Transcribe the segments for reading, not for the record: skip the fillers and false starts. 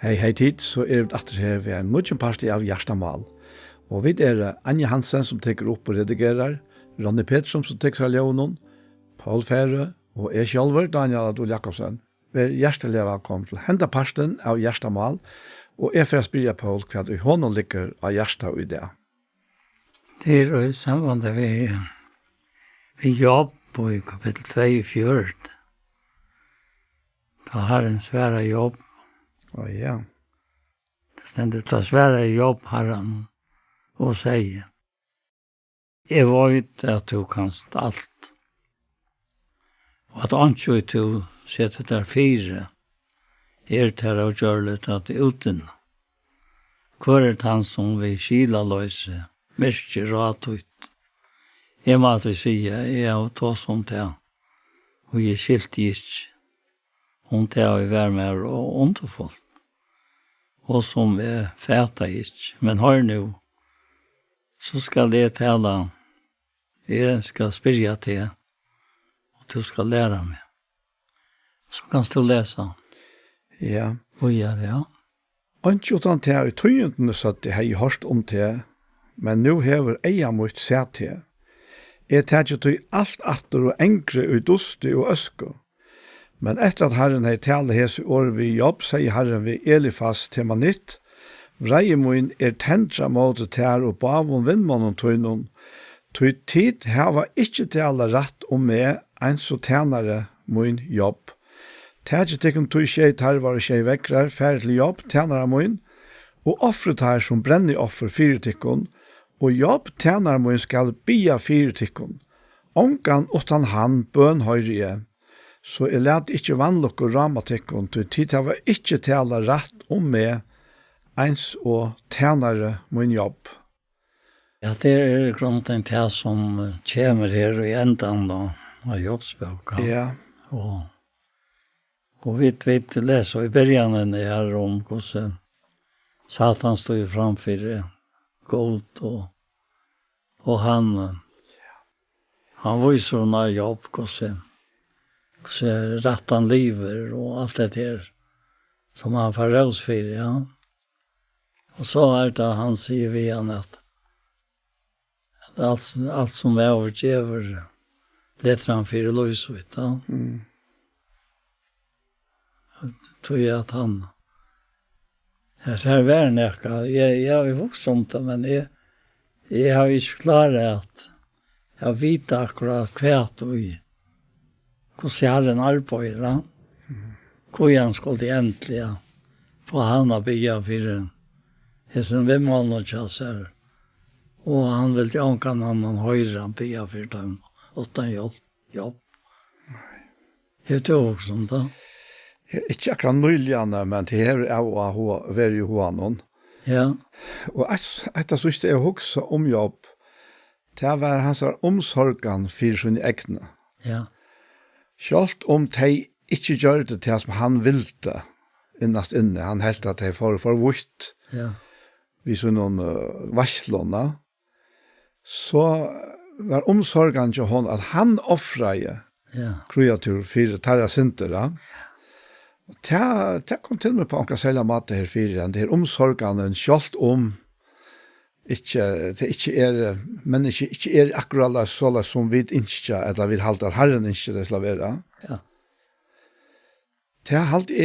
Hei tid, så vi atter her ved en mye parti av Gjerstamal. Og vi Anja Hansen som teker opp og redigerer, Ronny Pettersson som teker seg Leonon, Paul Fære og jeg selv, Daniel Adol Jakobsen. Vi hjertelig velkommen til henda parten av Gjerstamal, og jeg får spørre Paul hva du hånden ligger av Gjerstad i det. Det i samband vi jobb i kapittel 2 i fjøret. Da har en svære jobb. Ja. Det stender ta svære jobb herren og sier. Jeg vet at du kan alt. Og at anskjøy du setter der 4 til å gjøre litt at uten. Hvor han som vi skila løse, mye råtut. Jeg måtte si, jeg har tått som det, og jeg skilte ikke. Hun tar i hver mer og underfullt. Og som vi fæta ikke. Men hør nå, så skal jeg tale, jeg skal spørre til, og du skal lære meg. Så kan du lese. Ja. Og gjør det, ja. Og ikke utan til å tøyentene så at jeg har hørt om det, men nå hever jeg mot seg til. Jeg tar ikke til alt atter og enkre ut oste og øske. Men etter at Herren har tale hese år vi jobb, sier Herren vi Elifas temanitt, Vreiemoen tendra måte tær og bavon vindmånen tøynon, tøy tid hava ikkje til alle rett om meg, en så tjenare moen jobb. Tætje tikkum tøy skjei tarvar og skjei vekkrar, færre til jobb, tjenare moen, og offret her som brenner offer 4 tikkun, og jobb tjenare moen skal bia 4 tikkun. Ongan utan han bøn høyrige, så jeg let ikke vannlukk og ramatikkun, til tid hava ikkje til alle rett om meg, eins og tjenare min jobb. Ja, det grunnen til som kommer her i enden av jobbspøk. Ja. Og vi leser i begynnelsen her om hvordan Satan stod framfor god, og han viser henne jobb, hvordan rett han lever og alt det her som han får rås for, ja. Og så det han sier vi han at alt som vi overgjever leter han for løs ut, ja. Tror jeg at han her var nekka, jeg har jo vokst om det, men jeg har ikke klart at jeg vet akkurat kvært og hvordan jeg har en arbeid, ja. Hvor han skulle egentlig få han å bygge for hessen vimmålen og kjasser. Og han vil jo ikke han høyre han bygge for dem, uten jobb. Helt også om det. Ikke akkurat nøyligene, men det her å være i hoanen. Ja. Og etter så ikke jeg også om jobb, det var hans omsorgen for sin egne. Ja. Selv om de ikke gjør det til som han ville innast inne, han helt at de får vutt. Ja. Vi så noen varslåna, så var omsorgen til hon at han offrade kreatur for tarra sintere. Det kom til meg på akkurat selv mat her fire, det er omsorgen selv om det ikke men ikke akkurat så som vi ikke, eller vi halte at Herren ikke det skal være. Ja. Det er alltid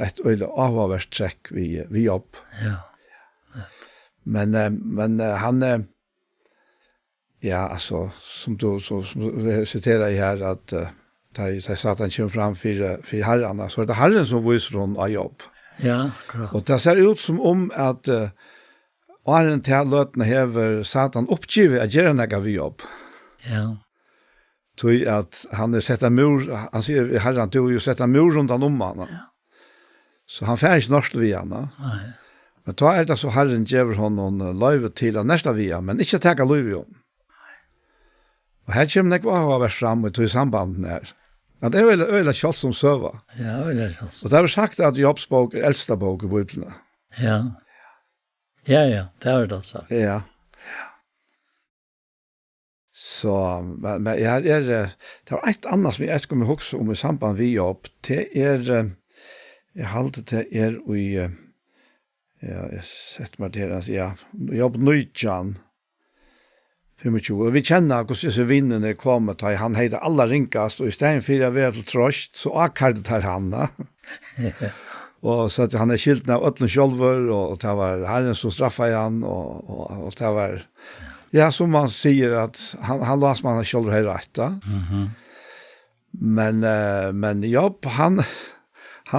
et øyelig avhåverst trekk vi jobb. Ja. Men han ja, altså, som du citerer i her, at da sa at han kommer fram for herrene, så det Herren som viser hon av jobb. Ja, klart. Og det ser ut som om at Herren til løtene hever Satan oppgivet at gjøre noe vi jobb. Ja. Tog at han sett en mur, han sier Herren, du har jo sett en mur rundt han om han. Ja. Så han fer ikke norsk vi han. Nei. Men då det så Herren gjør honom løyve til nesta via, men ikke teka løyve jo. Og her kommer jeg hva vært fram og tog sambanden her. Ja, det er øyla kjalt som søva. Ja, øyla kjalt. Og det har sagt at jobbsbok eldsta bok i Bibelen. Ja. Ja, det har det sagt. Ja. Så, men det var et annet som jeg skal huske om i samband vi jobb, det Jeg halte til i, ja, jeg setter meg til, altså, ja, jobb nøytjan, 25, og vi kjenner hvordan disse vinnene kommet, han heter alla ringkast, og i stedet for å være til trost, så akkurat tar han, da. Og så at han skilt av øtlen sjølver, og det var herren som straffet han, og det var, ja, som man sier, at han las man sjølver her rett, da. Men jobb, han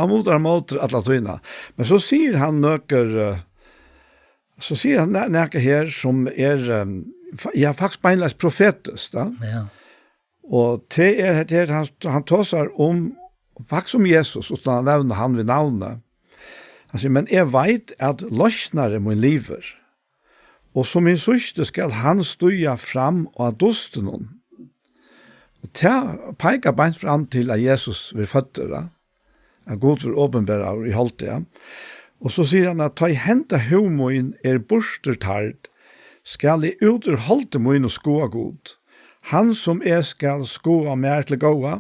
motar alla tøyna. Men så sier han nøkker, her som ja, faktisk beinleis profetisk, da. Ja. Og det han tåsar faktisk om Jesus, og han nevner han ved navnet. Han sier, men jeg vet at løsnare min liver, og som min søste skal han stuja fram og adosten hon. Og det peker beint fram til at Jesus vil føtter, da. At God vil åpenbære i holdt det. Og så sier han at ta i henta homoen borstertard, skal jeg utholde min og skoa god. Han som skal skoa mer til gåa,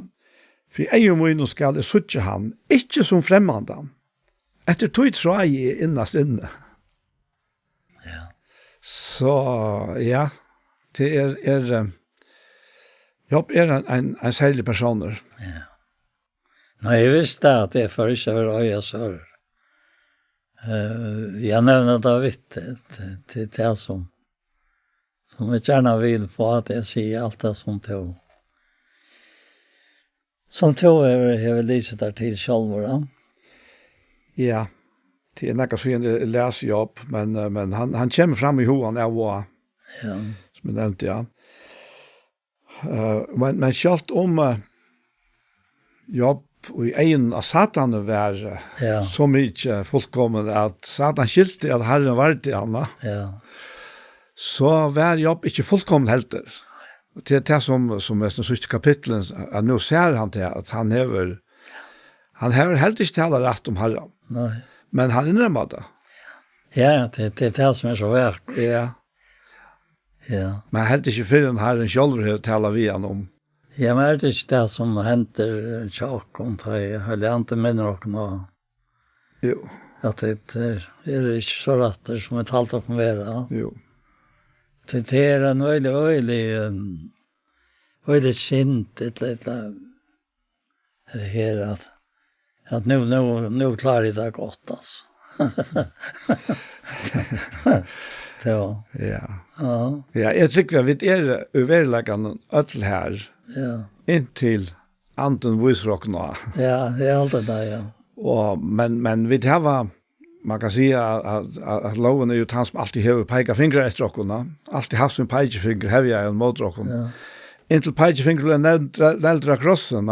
for jeg og min skal jeg suttje han, ikke som fremmande. Etter tog tror jeg innast inne. Ja. Så, ja, det Jobb en særlig personer. Ja. Nå, jeg visste at det for ikke var øye sør. Jeg nevner David til det som jeg gjerne vil på at jeg sier alt det som tog. Som tog jeg vil lyse der til selv, da. Ja, det nekka så en lesejobb, men han kommer fram i hoan av hva, Ja. som jeg nevnte, ja. Men kjalt om jobb og i egen av Satan var Ja. så mye fullkommen at Satan skilte at Herren var til han, Ja. så var jobb ikke fullkommen helter. Det det som er den siste kapitlen, at nå ser han til at han hever helt ikke tala rett om Herren, Nei. men han innrømmer det. Ja, det det som så verk. Ja, Ja. men helt ikke før en Herren selv har tala vi han om. Ja, men det ikke det som henter tjokk om det, eller ikke minner dere Jo, at det ikke så rett som et halvt opp med være. jo. Det en øyelig sint, det her at nu klarer jeg det godt, altså. Det var, Ja. ja, Ja, jeg tykker at vi uverleggende øtl her, ja, inntil anden visrock nå. ja, det alltid det, ja. Men vi har, man kan si at loven jo han som alltid har peika fingre etter okkona. Alltid haft sin peikefinger, har jeg en mot okkona. Ja. Inntil peikefinger ble nevnt av krossen,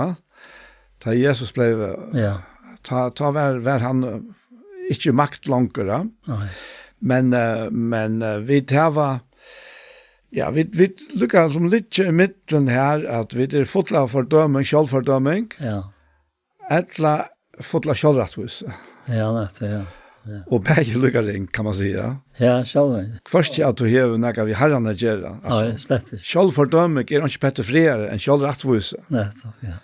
da Jesus ble, Ja, ta var han ikke makt langere. nei, Men vi tar ja, vi lukkar som litt i midten her, at vi fotla av fordøming, selvfordøming, ja, etla fotla selvrettvise. ja, det, ja. Ja, Og begge lukkar ring, kan man säga. ja, selv, Først at du hever nekka vi herrene gjør. ja, slett ikke. Selvfordøming ikke petter flere enn selvrettvise. Nettopp, ja.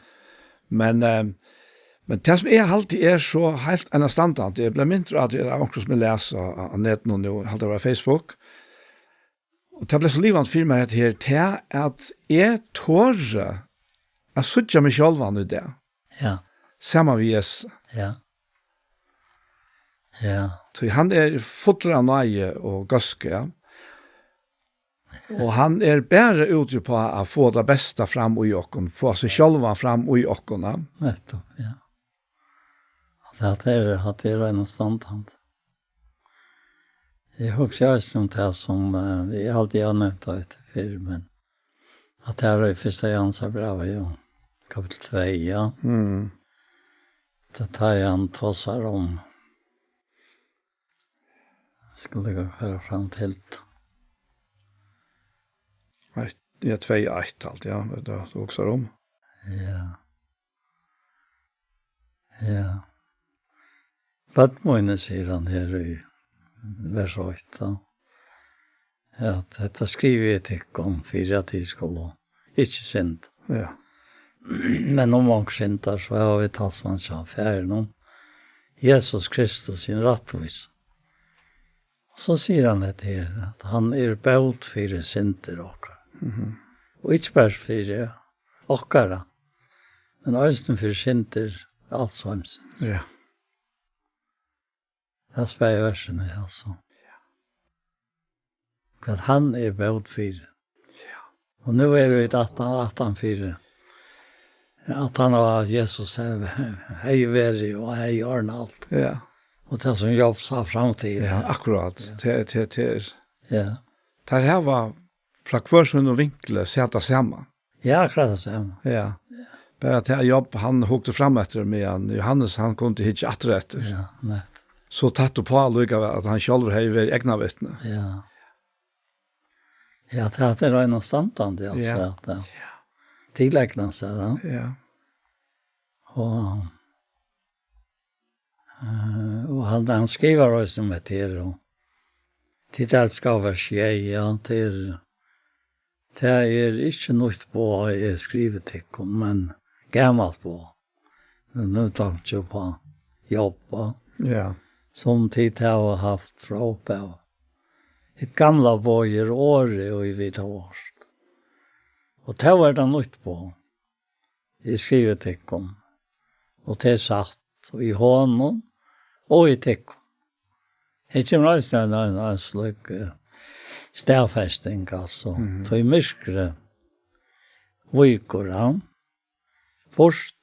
Men det som alltid så helt enn standard, det ble mindre at det akkurat som jeg leser av nett nå, helt over Facebook. Og det ble så livet for meg her til at jeg tårer å sutja meg sjølvan i det. Ja, Sammen med Jesus. ja. Ja, Så han fotra av nøye og gøske, ja. Og han bare ute på å få det beste fram i okken, få seg sjølvan fram i okken, ja. nettopp, ja. At det en standhand. Jeg husker også om det som jeg alltid har nevnt av etter filmen. At det i første Jansa brev, jo. Kapitel 2, ja. Det tar han tossar om. Skulle jeg høre fram til det. Ja, 2-1 alt, ja, det du også om. Ja. Ja. Badmoine sier han her i vers 8. Ja, dette skriver jeg til om 4 tidsskoler. Ikke sint. Ja. Men om man sinter så har vi tatt man seg affæren om. Jesus Kristus sin rattvis. Så sier han det her, at han bød for synder okker. Og ikke bare for okkara, men også for synder alt som syns. Ja. Det spør jeg versene, altså. At han bød for. Ja. Og nå vi at han for. At han var Jesus hei veri og hei ordne alt. Ja. Og det som jobb sa framtid. Ja, akkurat. Til. Ja. Det her var fra kvørsen og vinkle seta sammen. Ja, akkurat det samme. Ja. Bara till jobb han hukte fram efter med han Johannes han kunde hitcha aträtt. Ja, nett. Så tatt och på alluga att han själv har ju egna vittne. Ja. Ja, det är en standard alltså Ja. att ja. Tillägna sig då. Ja. Och han skriver också med till och tittar ska vara tjej ja till det är inte något på jag skriver till men gammalt på. Nu tar jag på jobba. Ja. Som tid har haft fråga. Ett gamla bojer året och i vid år. Och det var det nytt på. Jag skriver tecken. Och det satt i honom och i tecken. Det kommer alltså en slag stävfästning alltså. Så i myskre vikor han. Först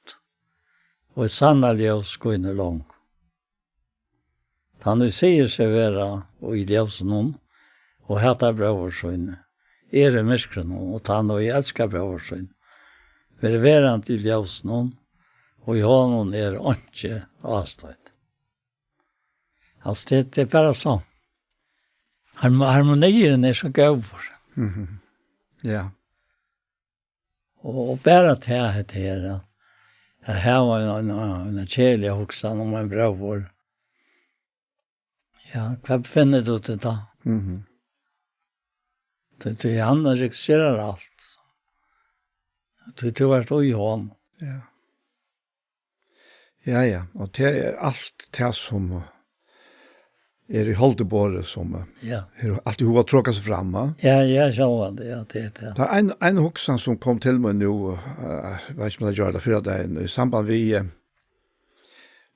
och ett sannolikt skoine långt. Han säger sig vara och i levsen och hatar bröversyn. Det myskren och han och älskar bröversyn. För det är inte i levsen och i honom inte avstått. Alltså det är bara så. Harmonien är så gåvor. Ja. Och bara det här att här var en kärlig hoxan om en bröver. Ja, vad finner du det då? Det han registrerar allt. Det har varit i honom. Ja. Ja, och det är allt det som i Holteborg som Ja. alltid hova tråka sig fram. Ja, jag sa det, ja, det. Det är en hoxan som kom till mig nu, vad ska man göra det för det i samband vi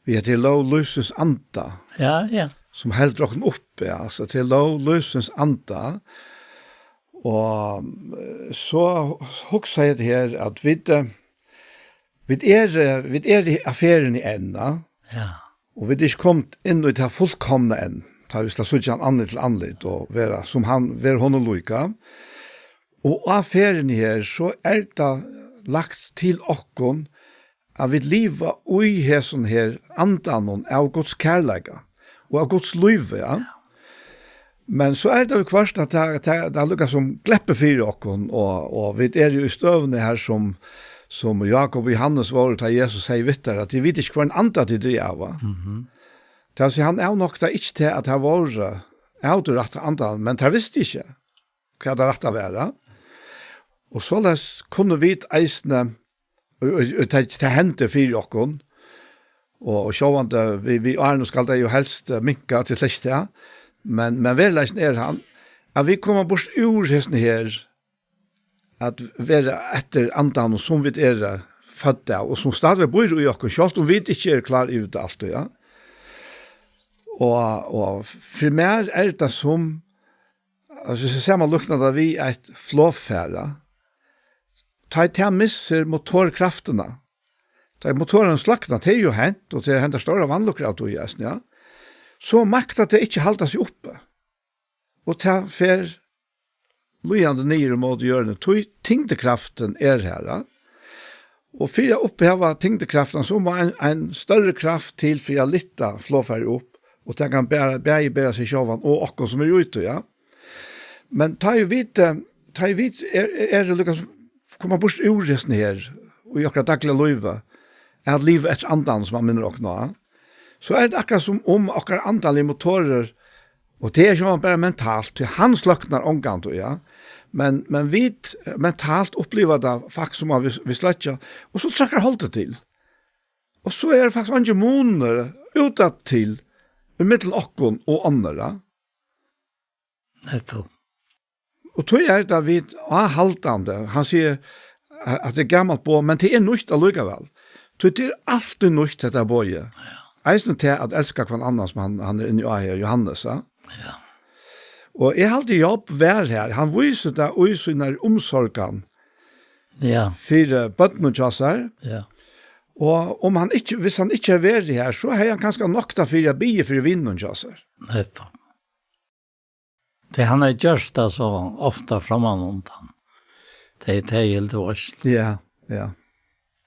till Lysens anta. Ja. Som helt rocken uppe, alltså till Lysens anta. Och så hoxar jag det här att vi är affären i ända. Ja. Och vi inte kommit in i det fullkomna än. Ta vi ska söka annet till annet och vara som han ver honom lika. Och affären här så är det lagt till okkon att vi leva i häson här andan av Guds kärleka och av Guds liv, ja. Men så är det ju kvart att det lukkar som gläpper för okkon och vi är ju i stövne här som Jakob och Johannes var till Jesus säger vittar att de vet inte kvar en anta till det av. Det alltså han är nog där inte till att ha var rätt andan, men det visste inte vad det rätta vara. Och så läs kunde vi eisne ta hente för okkon och sjåvande vi Arno skal det ju helst minka till släkt ja. Men verkligen är han att vi kommer bort ur hästen här att vara efter andan som vi är födda och som stadig bor i oss själv och vi inte är klar ut allt ja. Och för mer är det som alltså så ser man luktar att vi är ett flåfärra. Ta misser motorkrafterna. Ta motoren slakna till ju hänt och till händer stora vannluckor av tojas ja. Så maktar det inte hålla sig uppe. Och ta för lojande nere mot hjörnet. Tyngdekraften är här. Ja? Och för att upphäva tyngdekraften så må en större kraft till för att litta flåfärg upp. Och det kan bära sig själva och också som är ute. Ja? Men ta ju vid är det lyckas komma bort ur resten här. Och jag dagliga livet. Att livet är ett andan som man minner och nå. Så är det akkurat som om akkurat antal i motorer. Och det är ju bara mentalt. Han slöknar ångant ja. Men vi mentalt upplever det faktiskt som vi slötja. Och så trackar hållet till. Och så är det faktiskt inte månader utåt till i mitten okkon och andra. Nettopp. Och då är det vid haltande. Han säger att det är gammalt på, men det är nytt allikevel. Det är alltid nytt detta boje. Eisen til at elska hver annan som han er inne i her, Johannes. Ja. Og jeg har alltid jobb vær her. Han viser det i sin omsorgen for bøtten og Ja. Og om hvis han ikke er vært her, så har han kanskje nok da for å bygge for vinnen og kjasser. Nettopp. Det han har gjort det så ofta framan han. Det är helt vårt. Ja, ja.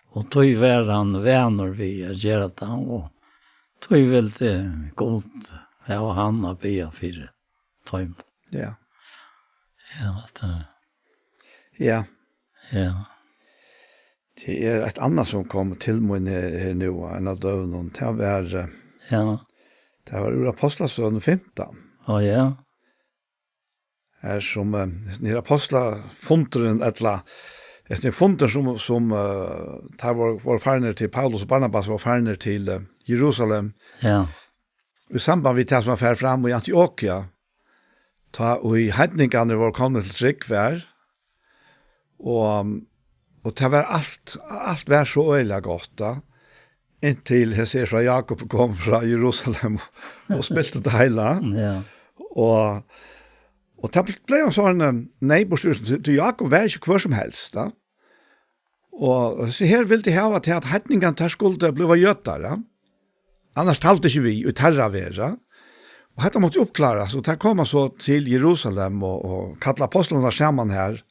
Och tog var han vänner vi gör det och tog väl det gott. Ja, han har be för tog. Ja. Ja, det. Ja. Ja. Det är ett annat som kom till mig nu en av döven. Det var det var ur Apostlasönen 15. Ja. Här som när apostlar funteren ettla efter funter som tar var farner till Paulus och Barnabas var farner till Jerusalem. Ja. I samband med det som var fram i Antiochia ta och i hedningarna var kommit till tryggvär och det var allt var så öliga gott då. Intill jag ser från Jakob kom från Jerusalem och spelade det hela. Ja. Och det blev en sån neighborstyrelse till Jakob var inte kvar som helst. Da. Och så här vill det ha att hedningen tar skulle bli götare. Annars talte inte vi ut herra vera. Och detta måste uppklaras och det kommer så till Jerusalem och kalla apostlarna samman här.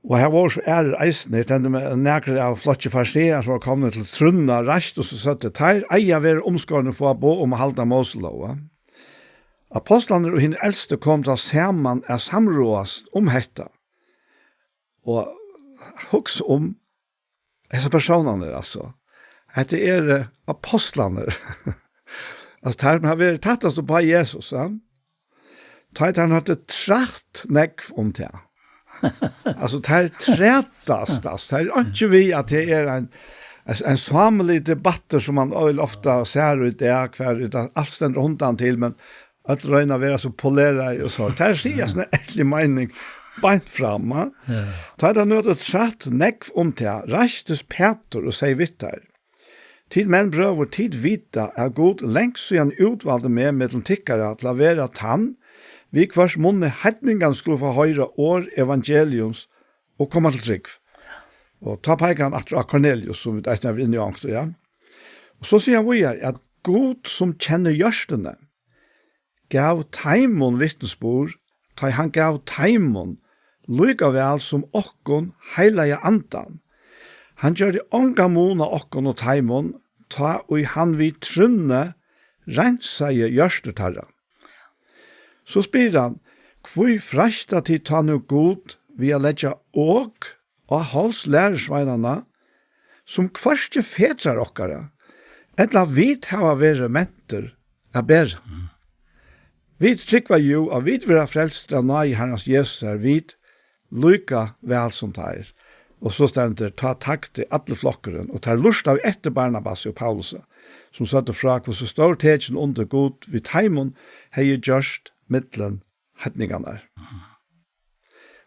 Och här var så eisnet, den näkare av flotje farserer som var kommet til trunna rast og så satt det her, eia være omskårende for å bo om å halda Moselova. Apostlarna och hin äldste kom till samman är samråas om detta. Och hux om dessa personer alltså. Att det är apostlarna. Alltså här har vi tattast på Jesus, ja. Tajt han hade tratt neck om det. Alltså det trättas alltså. Det är inte vi att det är en samlig debatt som man ofta ser ut där kvar utan allt ständ rundan till men att röna vara så polerade och så. Det här ser jag sån äcklig mening bant fram. Ja. Tajt han hade tratt neck om det. Rastus Peter och säger vittar. Tid menn brøver tid vita er god lengst så han utvalgte med mellom tikkere at la være tann, vi kvars munne hedningen skulle få høyre år evangeliums og komme til trygg. Og ta peker han at Cornelius, som vi er inne i angst, ja. Og så sier han vi at god som kjenner gjørstene, gav taimon vittnesbord, ta han gav taimon, lykkavel som okkon heilige andan. Han gjør det ånga mona okkon og taimon, ta og han vi trunne rensaie gjørstetarra. Så spyr han, kvui frashta til ta nu god vi a letja åk og hals lærersveinarna, som kvarske fetrar okkara, etla vit hava vere menter a ber. Vit trykva jo av vit vera frelstra nai herrens Jesus er vit, lykka vel som teir. Og så stender ta takk til alle flokkeren, og tar lust av etter Barnabas og Paulus, som satte fra hvor så står tegjen under god vid taimon, hei gjørst mittlen hedningene.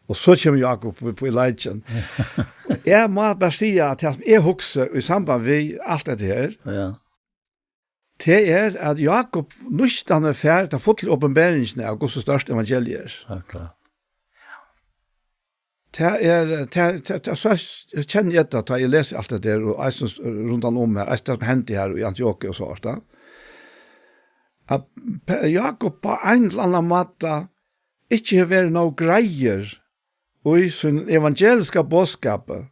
Og så kommer Jakob på Elijah. Jeg må bare si at jeg husker i samband med alt dette her, det er at Jakob nustane fær til fotlig åpenberingen av Guds største evangelier. Okay. Så kjenner jeg at jeg leser alt det der, og jeg synes rundt om her, jeg synes det hendte her i Antiochia og så da. At Jakob på en eller annen måte ikke har vært noe greier i sin evangeliske bådskapet.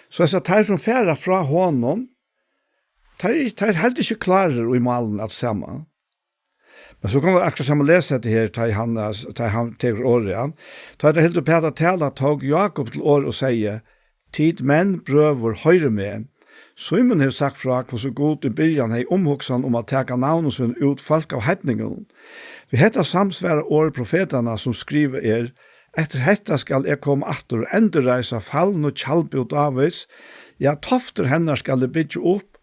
Så jeg sa, tar som færre fra honom, tar helt ikke klarer i malen at sammen. Men så kommer akkurat som å lese det her, tar han til året igjen. Tar det helt opp at tala tog Jakob til året og sier, tid menn brøver høyre med. Simon har sagt fra hva så god i byrjan hei omhoksan om at teka navnet sin ut folk av hetningen. Vi heter samsvære året profeterna som skriver etter hetta skal komme atter og endreisa fallen og kjalpe og Davids, ja, tofter henne skal det bygge opp,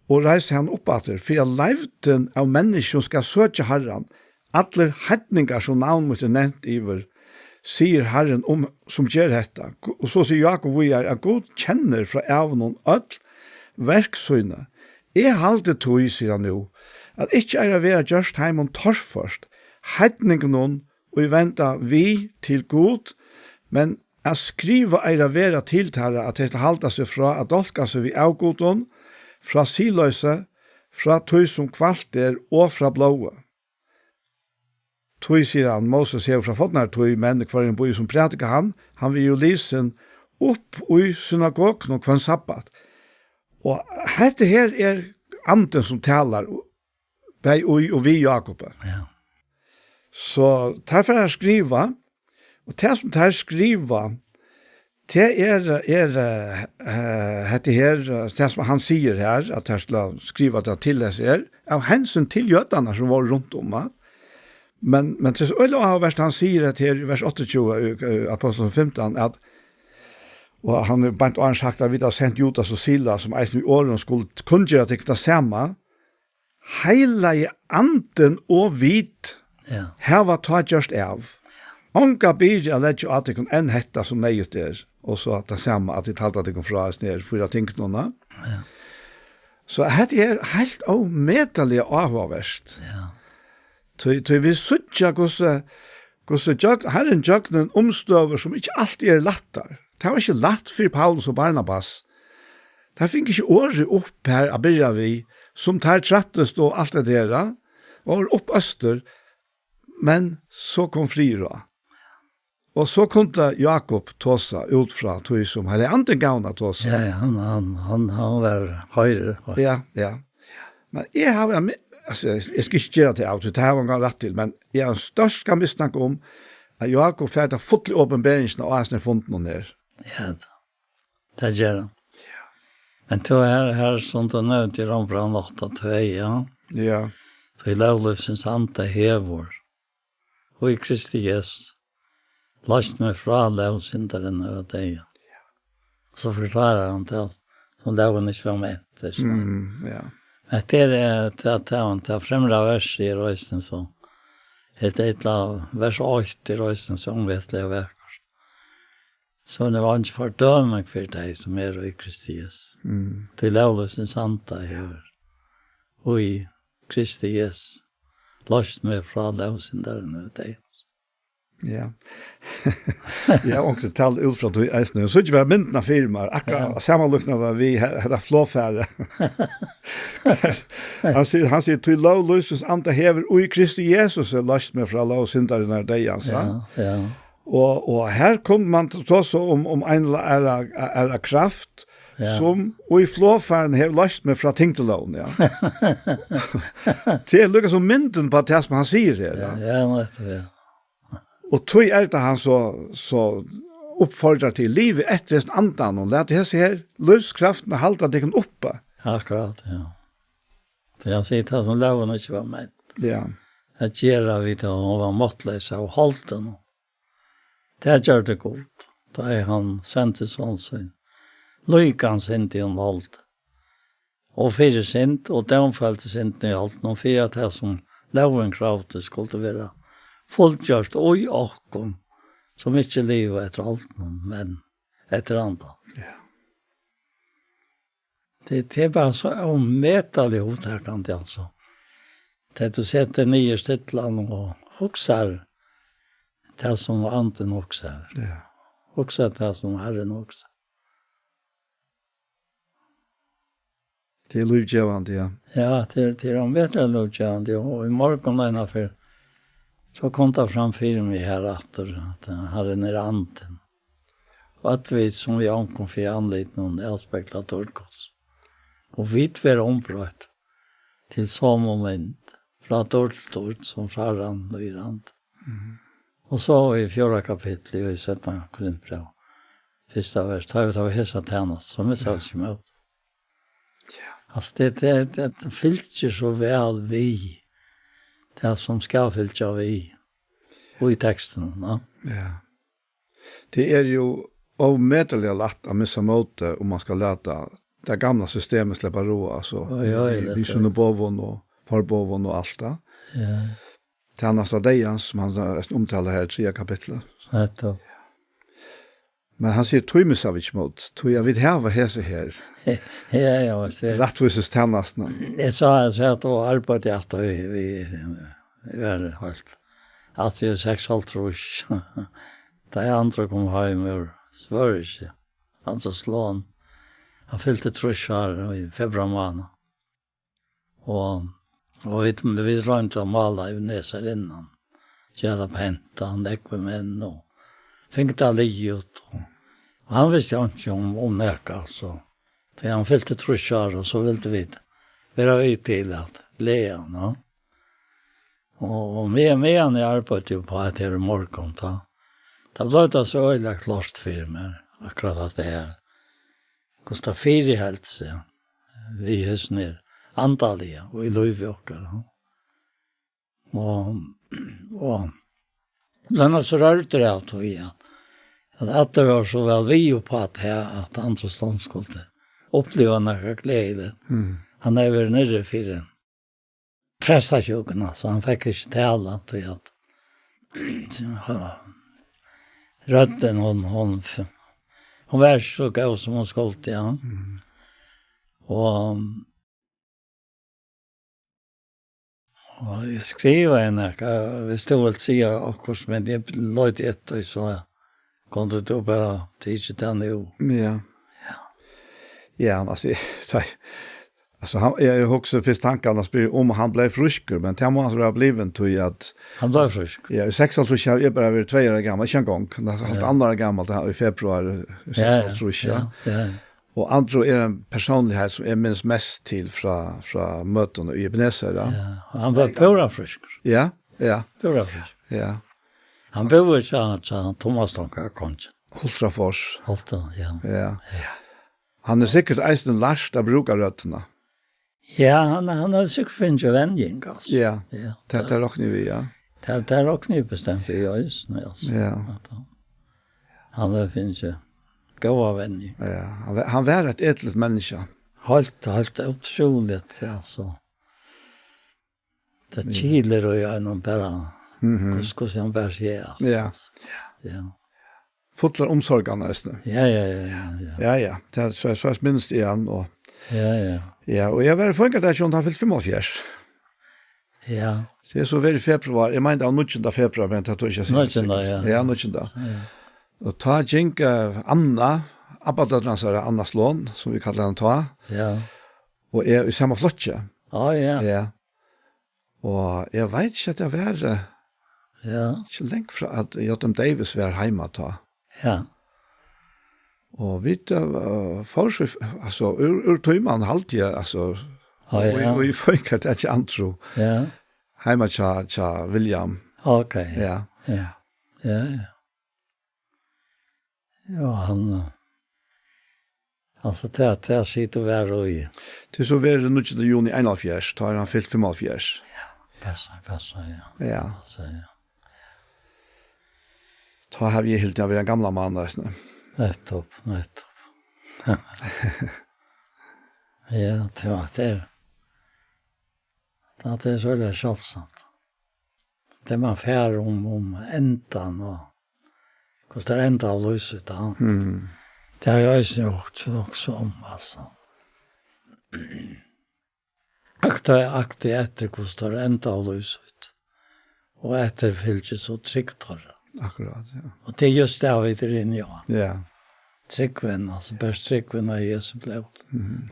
og reiser han oppatter, for leivden av mennesker skal søke Herren, alle hedningar som navnet er nevnt iver, sier Herren som gjør dette. Og så sier Jakob vi at Gud kjenner fra evnen ødel verksøyne. Jeg halte tog, sier han nå, at ikke å være gjørst heim om torførst, hedningen og venta vi til Gud, men jeg skriver å være tiltale at det halte seg fra at dolka seg vi av Gudon, fra siløse, fra tog som kvalter og fra blåa. Tog, sier han, Moses hever fra fotnar tog, men hver en boi som prætika han vil jo lysen opp i synagogen og hver sabbat. Og dette her anden som talar, bei og vi Jakob. Ja. Så derfor jeg skriva, og det som tar skriva, det hette her, det som han sier her, at jeg skal skriva det til disse her, av hensyn til jødene som var rundt om, men til øyne av vers han sier det her i vers 28, Apostelen 15, at og han har bant og sagt at vi har sendt Judas og Sila, som eisen i åren skulle kunngjøre at det ikke samme, heila i anden og vit, her var ta just av. Onka byrja ledde jo at det kunne enn hetta som nøyut der, og så at det samme at det talte at det kunne fra oss ned for å tenke noen. Ja. Så dette helt avmetelig avhåverst. Ja. Så vi suttja hvordan herren jøgnen omstøver som ikke alltid lattar. Det var ikke latt for Paulus og Barnabas. Det fikk ikke året opp her av byrja vi, som tar trattest og alt det der, og opp øster, men så kom Frira. Og så kunde Jakob tåsa ut fra tog som hadde andre gavna tåsa. Ja, han var høyre. Ja. Men jeg har, altså, jeg skal ikke gjøre det av, det har han rett til, men jeg har en størst mistanke om at Jakob ferdig fotlig åpenberingen av hans funnet noen her. Ja, det gjør han. Ja. Men to her sånt og nødt i Rambrand 8-2, ja. Ja. Så i lovløsens ante hevor, og i Kristi Jesus, lagt meg fra lovsynderen over deg. Ja. Så forklarer han til at som loven ikke var med. Ja. Men det til fremre vers i røysen, så et av vers 8 i røysen, som vetlig og verk. Så det var ikke fordøming for deg som i Kristi Jesus. Til lovløsens ante hevor, og i Kristi Jesus, lagt meg fra lovsynderen over deg. Ja. Jag har också talat ut från att eisne. Så inte bara myndna firmar. Akkurat sammanlukna vi hade flåfärre. Han säger till lovlösens anta hever och i Kristi Jesus är lagt med från lov syndare när det är. Ja. Och här kunde man ta så om en era kraft som och i flåfärden har lagt med från tingtelån. Ja. Det är lukka som mynden på det som han säger här. Ja. Og tog det han så uppfordrar til livet etter andan og lät det her løskraften halta det kan oppe. Akkurat, ja. Det jag säger det som loven ikke var med. Ja. Att göra vi då och var måttlösa och halten. Det gör det gott. Då han sände sån sin. Lykan sände han halt. Och för sent och de följde sent i allt. Och för att det som loven kravte skulle vara fullgjort og i åkken, som ikke lever etter alt noen, men etter andre. Ja. Det er bare så ommetelig uttakkende, altså. Det du setter nye stedland og hokser det som anden hokser. Ja. Hokser det som Herren hokser. Det lovgjevande, ja. Ja, det ommetelig lovgjevande, og i morgen innenfor så kom det framför mig här att Herren anden. Och att vi som vi ankom för anlit någon aspektlat torkos. Och vi var ombrott till så moment från torrt som Herren och i rand. Och så i 4 kapitlet i 17 Korinthbrev. Första vers tar vi hessa tjänast som är så smöt. Ja. Alltså det fyller så väl vi. Det som skal fyllt av i texten. Ja. Ja. Det ju avmätelig lätt att missa måte om man ska läta det gamla systemet släpper ro alltså. Vi som bovon och förbovon och allt det. Ja. Tjänas av dig som han omtalar här i 3 kapitlet. Nettopp. Men han sier Tøymesavic mot, tog jeg vidt hava hese her. Ja, vad säger. Rattvises tennastna. Jag sa att då arbetade jag att vi var halt. Alltså jag 6,5 år. Det andra kom hem ur Sverige. Han så slån. Han fyllde 3 år i februar månad. Och vi runt och mala i näsar innan. Jävla penta, han ekvement och fick det livet. Och han visste inte om näka alltså. Så han fyllde 3 år och så ville vi vara till att lea, no? Och med han i arbetet på att det är morgon ta. Det blev det så öjla klart för mig. Akkurat att det här kostar 4 hälse. Vi hus ner antaliga och i Löjvåkar. Och bland så rörde det att igen. Att det var så väl vi på att andra stånd skulle uppleva några glädje. Han är väl nere för en prestasjonen, så han fick inte tala till att rötten hon var så god som hon skulle, ja. Och jag skrev henne, vi stod väl säga också, men det låt ett och så kunde du bara teach det nu. Ja. Ja, alltså jag också först tankarna om han blev friskare, men det måste ha blivit till att han blev frisk. Ja, 6 år jag är bara 2 år gammal, inte en gång. Det är helt andra gammalt här i februari 6 år. Ja. Och Andrew är en personlighet som är minst mest till från mötena i Ebenezer. Ja. Han var pura frisk. Ja. Pura frisk. Ja. Han bor så Thomas Tonka konst. Hultrafors. Ja. Han är säkert eisen last att bruka rötterna. Ja, han har säkert finns ju vänjning alltså. Ja. Det är också vi, ja. Det är också nu bestämt för jag just nu alltså. Ja. Han finns ju goda vänjning. Ja, han var ett ädelt människa. Helt otroligt alltså. Det kiler och jag någon bara. Hur han bär sig. Ja. Fotlar omsorgarna nästan. Ja. Det är så minst igen och Ja. Ja, och jag var funkat där som han fyllt 45. Ja. Det är så väldigt februari. Jag menar av 19 februari, men det tror jag inte. Ja, 19. Och ta jink Anna, Abbadransare Anna Slån, som vi kallar henne ta. Ja. Och är i samma flotje. Ja. Ja. Och jag vet inte att jag var inte länge från att J.M. Davis var hemma ta. Ja. Och vi alltså ur tøyman halvtid, alltså och vi fick att jag antro. Ja. Hemma tja William. Okej. Ja. Ja, han alltså det sitter väl och i. Det så var det 19 juni 41, tar han fyllt 45. Ja, passar, ja. Ja. Så ja. Ta har vi helt den gamla mannen där. Nettopp. Ja, det är så det känns. Det man fär om ändan och kostar ända av lyset. Det har jag ju också om alltså. Akta efter kostar ända av lyset. Och efter fyllt så tryggt har. Akkurat, ja. Och det är just det vi är inne i. Ja. Tryggven, alltså bäst tryggven av Jesu blod.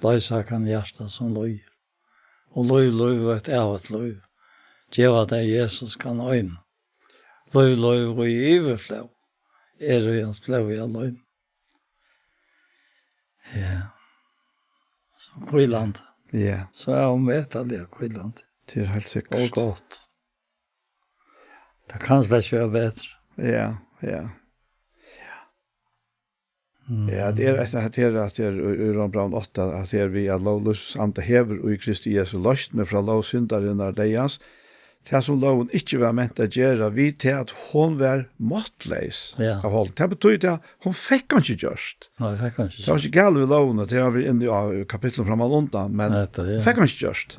Lösa kan hjärta som löj. Och löj ett ävet löj. Djeva där Jesus kan öjna. Löj och i överflöd. Är det hans blod i löj. Ja. Så skillande. Ja. Så är hon vetaliga skillande. Det är helt säkert. Och gott. Det kan slätt vara bättre. Ja. Ja, det är att det är ur Braun 8, att det är vi att lovlös ante hever och i Kristi Jesu lost med fra lovsyndaren av dejas, Det som loven ikke var ment å gjøre, vi til at hun var måttleis Ja. av holden. Det betyr at hun fikk han ikke gjørst. Nei, jeg fikk kanskje Det var ikke galt ved loven, det har vi inne i kapitlet framan undan, men ja. hun fikk han ikke gjørst.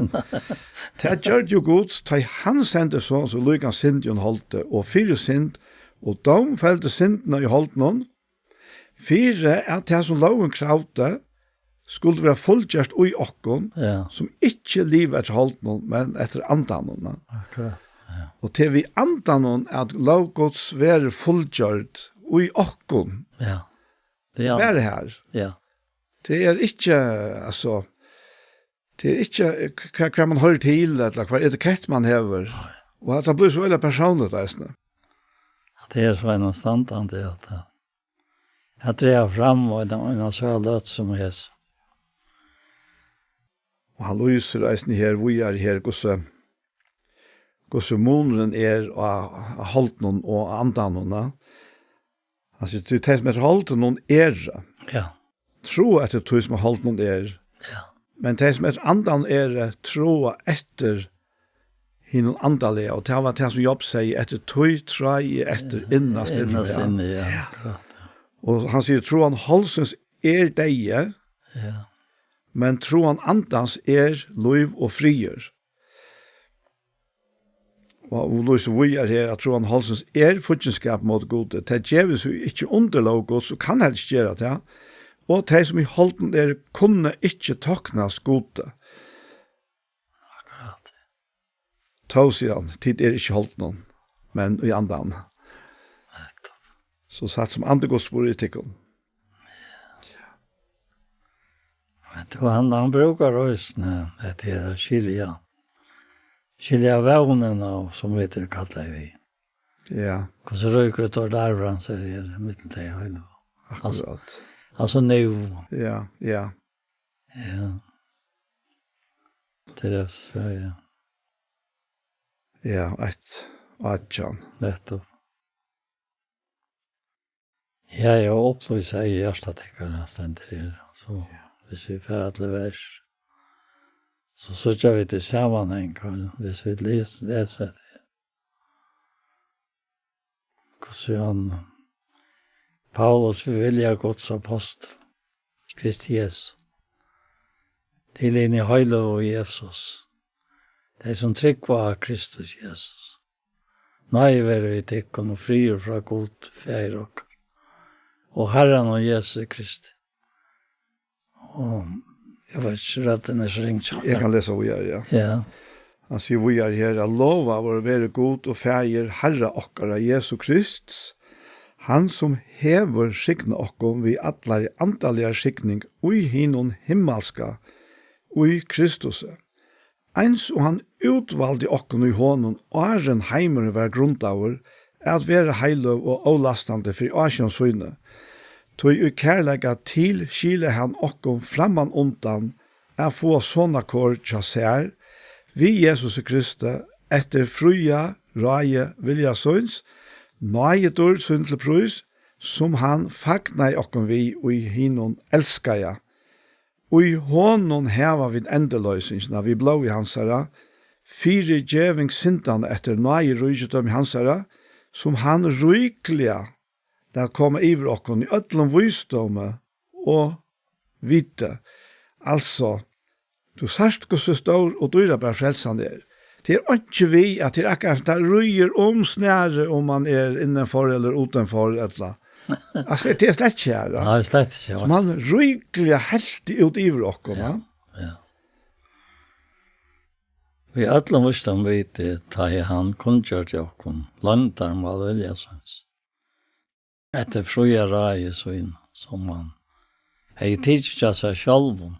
Det gjør jo godt, da han sendte så lykken synd i holde, og fire synd, og de felte syndene i holden, fire er det som loven kravte, skulle være fullgjørst ui okkon, Ja. som ikke livet etter holden, men etter andanen. Akkurat. Og til vi andanen at lovgods være fullgjørt ui okkon, Ja. Ja. være her. Ja. Det er ikke, altså, det er ikke hva man hører til, eller hva etikett man hever. Og at det blir så veldig personligt, reisende. Det er så en standant det at jeg drev fram og en så løt som hes. Og han lyser reisende her, vi er her, hvordan måneden er av holden og andanen. Altså, det er som etter holden er, Ja. tro etter tog som holden er, Ja. men det som etter andan er, tro etter hinnom andalige, og det var det som Jobb sier, etter tog trai etter innast Innast inne. inne, ja. Akkurat. Og han sier, tro han holdsens er deie, Ja. men tro han andans er liv og frier. Og Louise vi er her, at tro han holdsens er fortjenskap mot gode. Det gjøres jo ikke underlov god, så kan han ikke gjøre det. Og de som i holden er, kunne ikke taknas gode. Akkurat. Ta, sier han, tid er ikke holden, men i andan. Så satt som andegodsbor i tikkun. Men då han brukar röstna det är skilja vånen som vet det kallar vi. Ja, Och så röker det och där han så är det mitt det höll. akkurat. Alltså nu. Ja, ja. Ja. Det är så ja. Ja, ett Jan. Lätt upp. Ja, jag upplyser i hjärtatäckarna ständigt så hvis vi får alle vers, så sørger vi til sammenheng, hvis vi leser det. Hvordan Paulus vil vilja Guds apostel, Kristi Jesu, til inn i høylo og Jesus, de som trykker av Kristus Jesus. Nei, være vi tikkene og frier fra god feir og Herren og Jesu Kristi. Og jeg vet ikke at den er så ringt. Jeg kan lese vi er, ja. Ja. Han sier vi er her, at lova vår være god og feir Herre okkara Jesu Krist, han som hever skikne okkom vi atler antallige skikning ui hinnon himmelska, ui Kristus. Eins og han utvalde okkom i hånden, og æren heimer var grundaver, at være heiløv og avlastande for asjonsøyne, tog i kærlega til skile han okkom framman undan er få sånne kår tja sær, vi Jesus Kristi etter fruja, raje, vilja søns, nøye dår sønn til prøys, som han fagna i okkom vi og i hinnon elskaja. Og i hånden heva vid endeløysingsna, vi blå i hansara, fire djeving sintane etter nøye rujudom i hansara, som han rykliga det kommer iver okkon i ödlom visdomme og vite. Altså, du sørst hos så stor og dyra bare frelsan er. Det er ikke vi at det er akkurat det røyer snære om man er innenfor eller utenfor eller. Altså, det er slett ikke her. Nei, det er slett ikke. Så man rykelig helt ut iver okkon. Ja. Vi alle måste vite ta i han kunngjørt i okkon. Landar må velja sånns. Etter fruja rai så inn som man hei tidskja seg sjálfum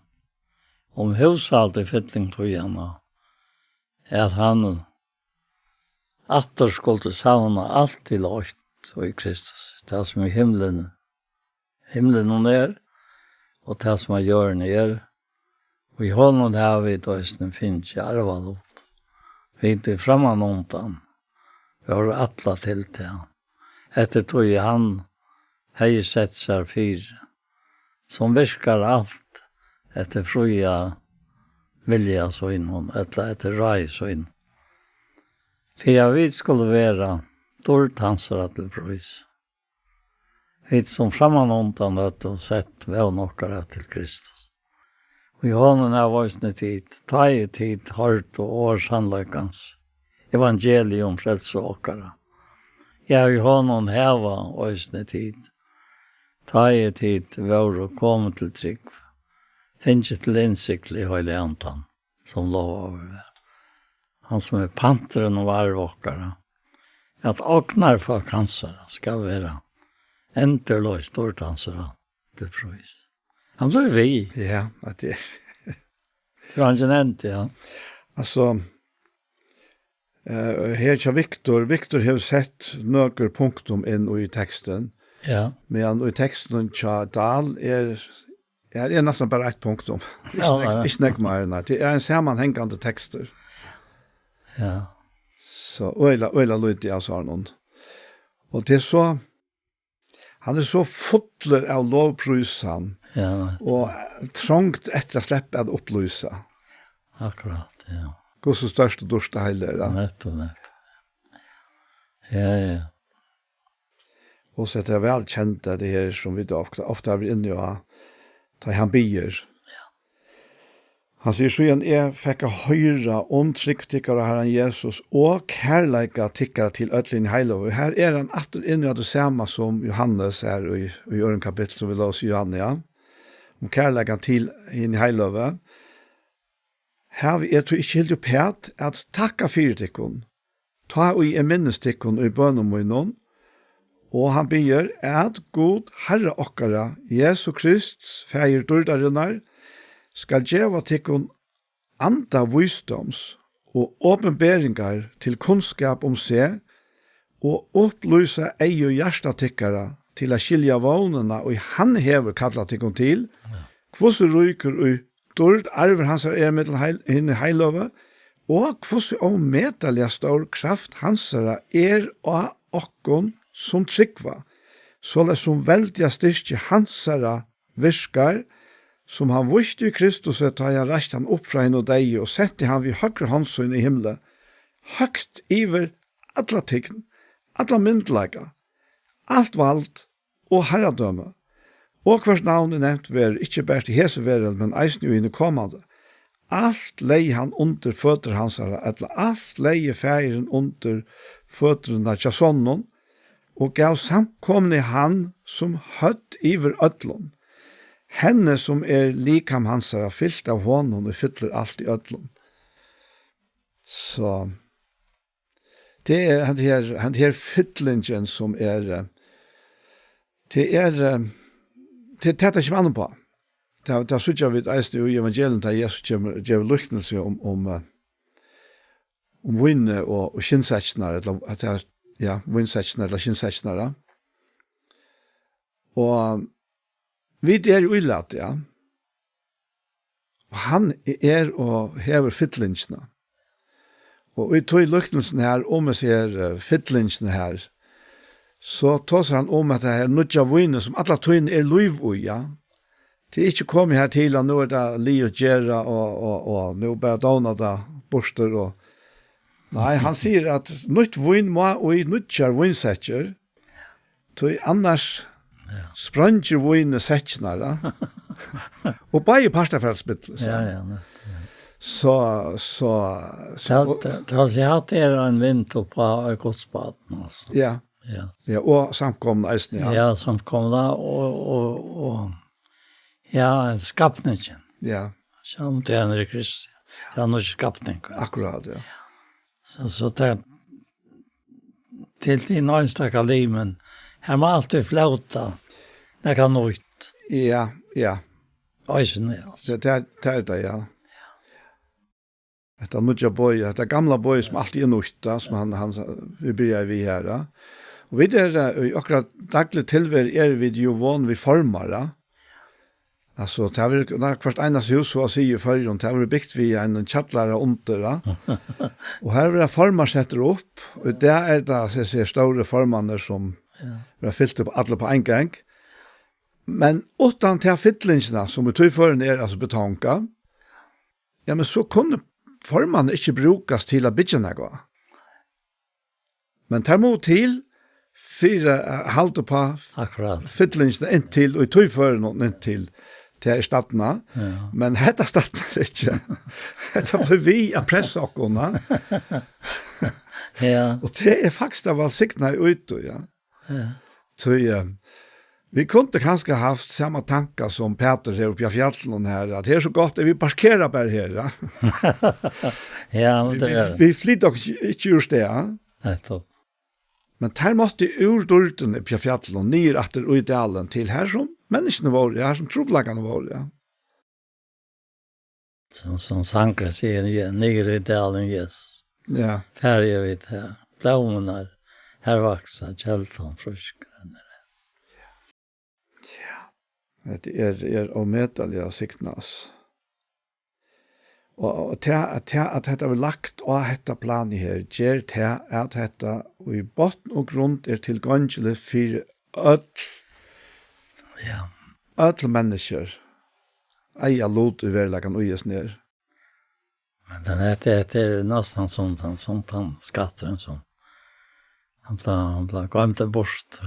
om hushalt i fytling tøyana at han atter skulle savna alt til åkt og i Kristus det som i himlen er og det som er jorden er og i hånden har vi døysene finnes i arvalot vi er ikke framman ondan vi har atla til han etter tog han hei sett seg fyr, som virkar alt etter fruja vilja så inn hon, etter rai så inn. För jag vet skulle vara stort ansvar till pröjs. Vi som framanontan och sett väl några till Kristus. Och i honom är våsne tid, ta i tid, hårt och årshandläggans. Evangelium frälsåkara. Jag i honom häva våsne tid. Ta i tid, vår och kom till trygg. Finns till insikt i höjlig antan, som lovar. Han som är panteren och arvåkare. Att åknar för cancer ska vara enterlöj stort ansvar till pröjs. Han blev vi. Ja, att det Det var inte nämnt, ja. alltså här tja Victor har sett några punktum in i texten. Ja. Men i texten tja Dahl är nästan bara ett punktum. Ja. Ikke nek mer, det är en sammanhängande texter. Ja. Så öla lite jag sa någon. Och det är så han är så fotler av lovprysan. Ja. Och trångt efter att släppa att upplysa. Akkurat, ja. Gå så störst och dorsta heller. Ja. Nett. Ja. Och så är det väl känt det här som vi då ofta är inne och ta han bier. Han sier så igjen, jeg fikk høyre om tryggtikkere Herren Jesus og kærleika tikkere til ødlin heilov. Her er han atter inne av det samme som Johannes er i øren kapittel som vi la oss i Johannia. Om kærleika til inn i heilov. Her er det ikke helt opphet at takka fyrir tikkun. Ta og i minnestikkun og i bønnemunnen. Og han bier at god Herre okkara, Jesu Krist, feir dørdarinnar, skal gjeva tikkun anda visdoms og åpenberingar til kunnskap om seg og opplysa ei og hjärsta tikkara til å skilja vånene og han hever kalla tikkun til, kvose ryker og dørd arver hans er mittel heilove, og kvose og metalja stor kraft hans er og okkon som tryggva, såleis som veldja styrke hansara virkar, som han visste i Kristus at han reiste han opp fra en og deg og sette han vid høyre håndsyn i himmelen, høgt iver alle tingene, alle myndelager, alt vald og herredømme, og hvert navn er nevnt ver, ikke bare til heseverden, men eisen jo inn i kommande. Alt leie han under føtter hans, eller alt leie feiren under føtterne til sonnen, og gav samkomne han som høtt iver ødlån. Henne som er likam hans er fyllt av honom og fyller alt i ødlån. Så det er han her fyllingen som er det ikke mannen på. Det sutja vi eisne i evangeliet da Jesus gjør lyktelse om vinne og skinnsetsner, vinnsetsner eller skinnsetsner. Og vi er uilat, ja. Og han er og hever fytlingsene. Og vi tog lyktelsen her, om jeg ser fytlingsene her, så tar han om at det her nødja vune som alle togene er liv ui, ja. Det er ikke kommet her til, og nå er det li og gjerra, og nå bare dana det borster. Nei, han sier at nødt vune må og nødja vunesetjer, tog annars spranger vune setjene, og bare parter for spittel. Ja. Så Det har seg hatt en vind på godsbaden, altså. ja, og samkomne eisen, ja. Ja, samkomne, og skapningen. Ja, Som det er Kristi. Det er noe skapning. akkurat, ja. Så det til din øynstakka liv, men her må alltid flauta. Det kan nå ut. Ja. Øysen er, altså. Det er det, ja. Det er nødja bøy, det er gamla bøy som alltid er nøyta, som han vi bryr vi her. Ja. Og vi akkurat daglig tilver vi jo vån vi formar. Altså, det er hvert eneste hus, så å si i førjen, det er bygd vi en kjattlare under. Og her vil jeg formar setter opp, og det er det, så jeg ser store formane som vi har fyllt opp alle på en gang. Men utan til fytlingsene, som vi tog for altså betonka, ja, men så kunne formene ikke brukes til å bygge noe. Men tar mot til, fyra halta på Akkurat. fyllingen inntil, og tog for noen inntil til statene. Ja. Men dette statene ikke. Dette blir vi av pressakene. Ja. Og det faktisk det var sikna ut, ja. Ja. Så vi kunde kanske haft samma tankar som Peter här uppe i fjällen här, att det är så gott att vi parkerar bara här. Ja. Ja, men det är Vi flyttar inte just det, ja. nettopp. Men här måste ur dörren uppe i fjällen och ner efter idealen till här som människorna var, här som troblagarna var, ja. Som Sankre säger, ja, nere i dalen Jesus. Ja, Färger vid här. Blommarna, här växer kältan friskare. det är omätliga signas. Og til at dette var lagt av dette planet her, gjør til at dette og i botten og grunn er tilgangelig for Ja. alle mennesker. Eia lot i verleggen og gjes ned. Men det är nästan som han skattaren som han blir glömde bort.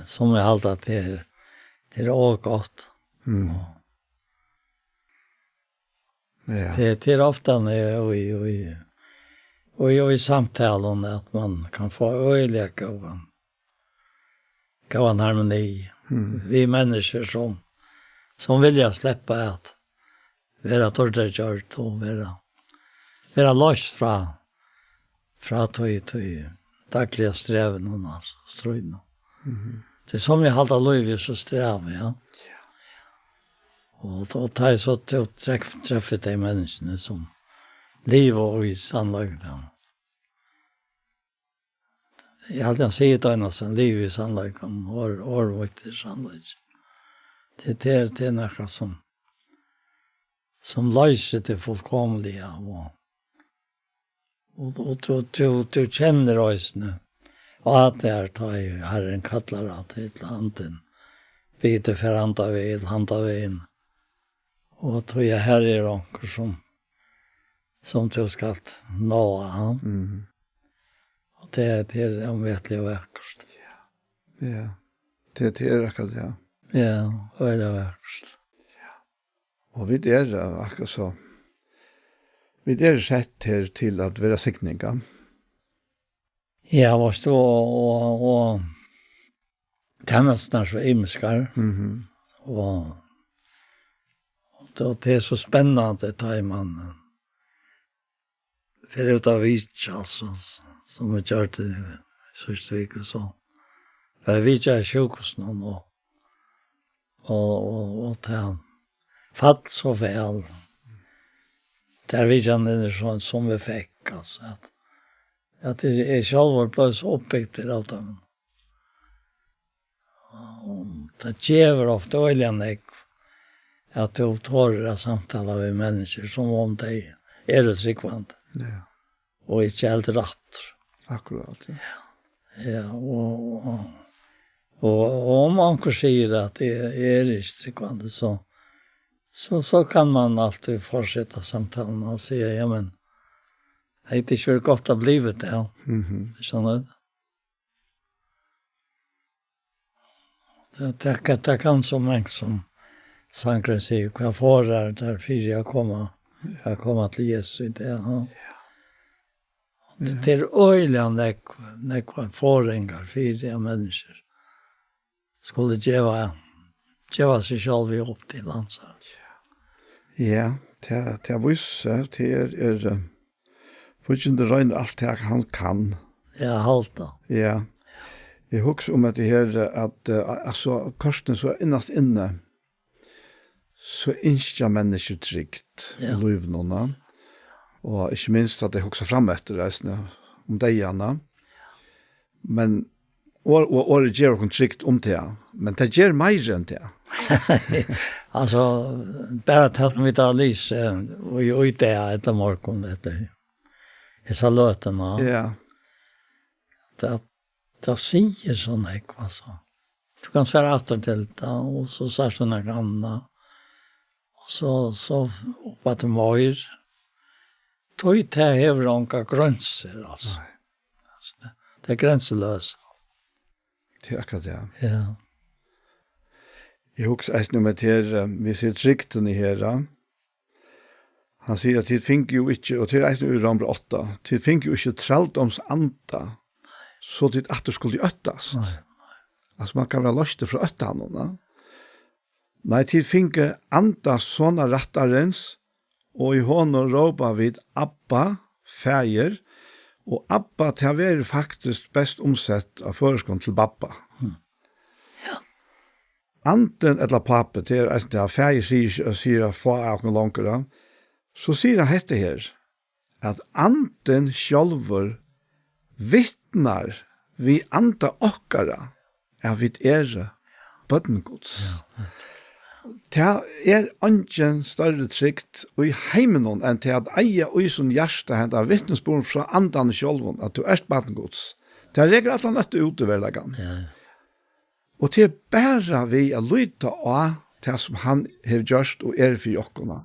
Som jag alltid till ågott. Ja. Det är ofta när i samtalen att man kan få öliga gåvan harmoni. Vi människor som vill släppa att vara torrtörd och vara lost från till dagliga sträven och alltså ströjden. Det är som jag halta liv så sträv, ja. Och då tar jag så till träffet de människorna som liv och i sannolikheten. Jag har alltid sagt att som liv i sannolikheten och i sannolikheten. Det är något som löser det fullkomliga och du känner oss nu. Och att det tar ju Herren kallar att till handen. Bite för handa vid. Och tror jag här är onkel som du ska nå han. Och det är omvetligt vackert. Ja. Det är akkurat, ja. Ja, det är vackert. Og vi akkurat så. Vi sett her til at være sikninga. Ja, var så och tjänsterna så imskar. Och det är så spännande att man för ut av vich alltså som vi gör det så stvick och så. För vi gör sjukhus någon och ta fatt så väl. Där vi känner sån som vi fick alltså att det är själva plus uppbyggt av dem. Det ger ofta oljan att du tar samtala med människor som om det är det rikvant. Ja. Och inte helt rätt. Akkurat, ja. Ja, och om man kan säga att det är rikvant så kan man alltid fortsätta samtalen och säga, ja men det är inte så gott att blivet det, ja. Sånn det kan så många som Sankre säger, jag får där för jag kommer till Jesus. Det är öjliga när förringar för människor skulle geva sig själv upp till landsar. Ja, det är vissa, det är fortfarande röjner allt det han kan. Ja, halta. Ja. Jeg husker om at det her, at altså, korsen så innast inne, så innskjer mennesker trygt i livnåna, og ikke minst at jeg husker frem etter reisene om degene, men året gjør hun trygt om det, men det gjør mer enn det. Alltså, bara tatt mig till Alice och ute ett morgon det. Jag sa löten, Ja. Det säger såna ekva så. Du kan svära åter till det och så sa såna gamla. Och så vad det var. tog det hever några gränser, alltså. Det är gränslöst. Det är akkurat det. Ja. Jag husker eist nu med til, vi ser trikten i herra. Han sier at tid fink jo ikke, og til eist nu i Rombre 8, tid fink jo ikke traldoms anda, så tid at du skulle øttast. Altså man kan være løste fra øttanen. Nei, tid fink anda sånne rattarens, og i hånden råpa vid Abba, fæger, og Abba til å være faktisk best omsett av føreskånd til Babba. Anten eller pappa til at det er fæger sier få av noen langere, så sier han hette her, at anten sjølver vittnar vi anda okkara er vid bøttengods. Det er ingen større trygt i heimen enn til at eie og i sånn hjerte hent av vittnesbord fra andan sjølven, at du er bøttengods. Det er regler at han nøtte utoverleggen. Og til bæra vi å lytte av det som han har gjort og for jokkene.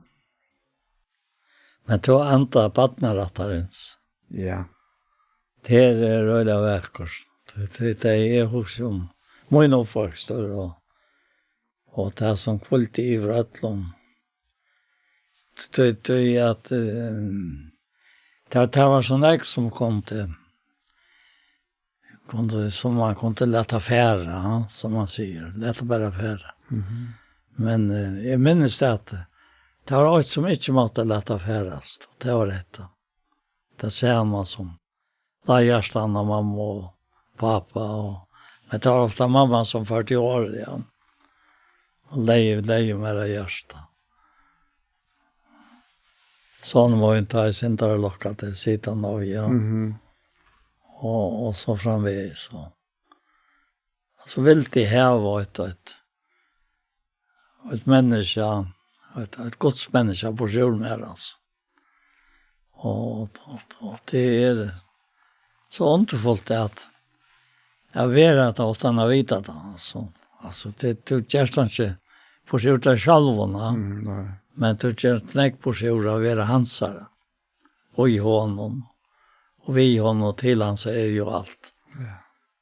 Men to anta badnarattarens. Ja. Det er røyla vekkors. Det er hos om min oppvokster og det som kvult i vrøtlom. Det er at det var sånn jeg som som man kunde leta färra, som man säger. Leta bara färra. Men jag minns det att det var något som inte måtte leta färrast. Det var detta. Det ser man som lajarstan av mamma och pappa. Men det var ofta mamma som 40 år igen. Och lejer med det hjärsta. Sån var inte jag inte lockat till sidan av igen. Och så framvis. Så vill det här vara ett människa, ett godsmänniska på jorden med alltså. Och det är så underfullt att jag vet att utan att veta det. Alltså det görs inte på jorden själva. Men det görs inte på jorden att vara hansare. Och i honom. Och vi honom till han så är ju allt. Ja.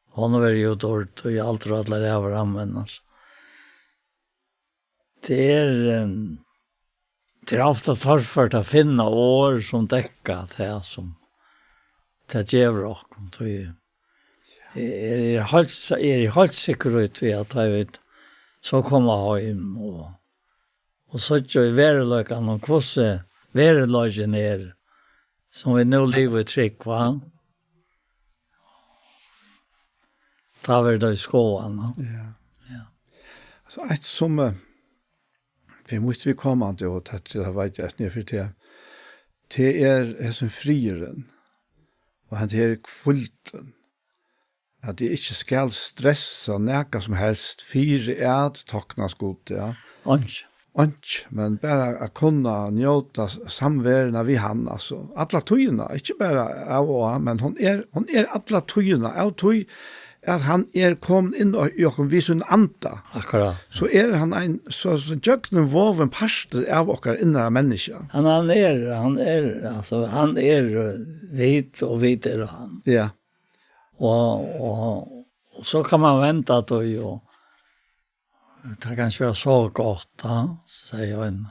Honom är ju dåligt och allt rådlar över användas. Det är ofta torrfört att finna år som täcka det som det ger och är helt säker ut i att jag vet så kommer hem och så är det verkligen och kvosse verkligen är som vi nu lever i tryck, va? Ta vi det i skolan. Ja. Så ett som vi måste vi komma till och det vet jag inte för det. Det är som frieren. Och han är kvulten. Att det inte ska stressa näka som helst. Fyra taknas gott, ja. Men bara att kunna njóta samvärna vi han alltså alla tøyna inte bara av men hon är alla tøyna av tøy att han kom in och jag vi sån anta akkurat så han en så jöknen voven pastor av okkar inre människa han är vit och vit är han ja och så kan man vänta då ju det kan vara så gott, säger jag.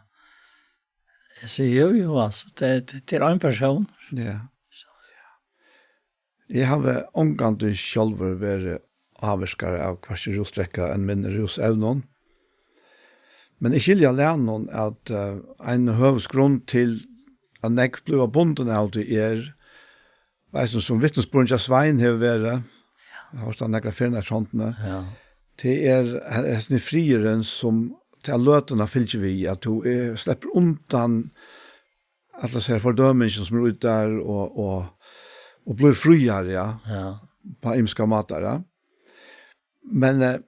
Jag säger ju alltså, det är en person. Ja. Jag har omgående själv varit avvarskare av kvartsrosträcka en mindre rosävnon. Men jag skiljer lärnon att en hövsgrund till att jag blev bunden av det som vittnesbörden Svein har varit. Jag har stått några firna såntna. Ja. Det är frieren som till löterna fylls vi att du släpper undan att det ser fördömningen som är ute där och blir friare ja. På imska matar ja. Men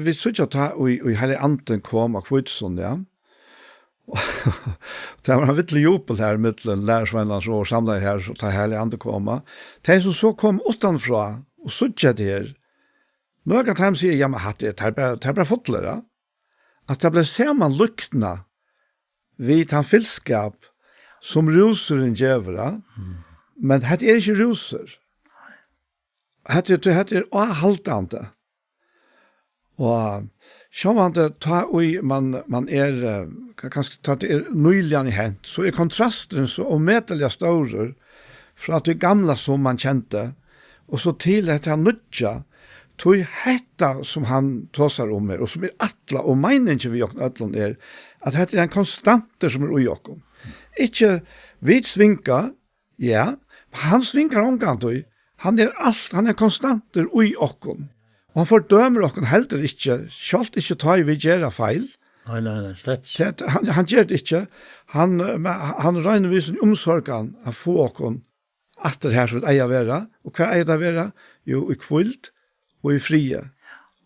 vi såg att vi hade anten kom och kvitson ja. Det var en vittlig jubel här mellan lärarsvännerna och samlade här så tar hela anten komma. Det som så kom utanfra och såg det här. Några time sier jag men att det är bara fotler, att det blir samman luktna vid han fyllskap som ruseren gjør, men det er ikke ruser. Det er avhaltende. Og så man det tar man kanskje tar det nylig i hent, så er kontrasten så omettelig større fra det gamla som man kjente, og så til at han nødja, tog hetta som han tåsar om og som atla, og meningen vi jokken atlon at hetta en konstante som ui jokken. Ikke vid svinka, ja, han svinkar omgant ui, han er konstanter ui jokken. Og han fordømer okken heller ikke, sjalt ikke ta i vi gjerra feil. Nei, slett. Han gjør det ikke. Han regner vi sin omsorgan av få okken at det her som eier vera. Og hva eier det vera? Jo, i kvult og i frie.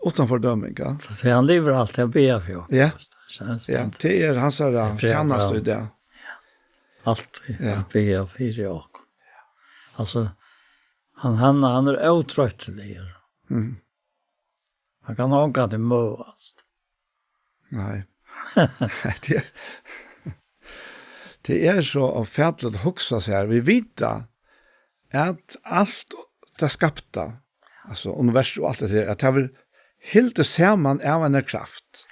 Utan fordøming, ja. Så han lever alltid å be for oss. Ja, det er hans tjennast i det. Alltid å be for oss. Altså, han er utrøttelig. Han kan åka til møast. Nei. Det er så avfætlet hoksa seg her. Vi vet at alt det skapta, altså universet og alt det at det er helt det saman av en kraft.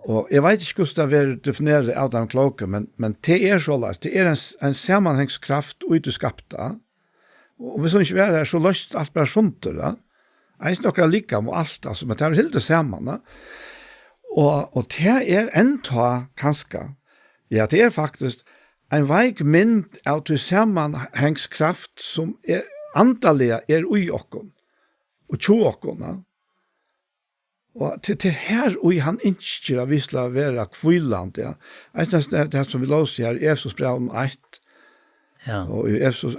Og jeg vet ikke hvordan det er defineret av den klokke, men det er så løst. Det er en sammenhengskraft ut det skapta. Og hvis det ikke er her, så løst alt bare skjunter det. Jeg synes noe lika med alt, altså, men det er helt det samme. Og det er enda kanskje, ja, det er faktisk en veik mynd av til sammenhengskraft som er antallige er ui okken, og tjo okken. Og til her ui han innskjer av visla være kvilland, ja. Jeg synes det som vi låser her, Efesos brev 1, ja. Og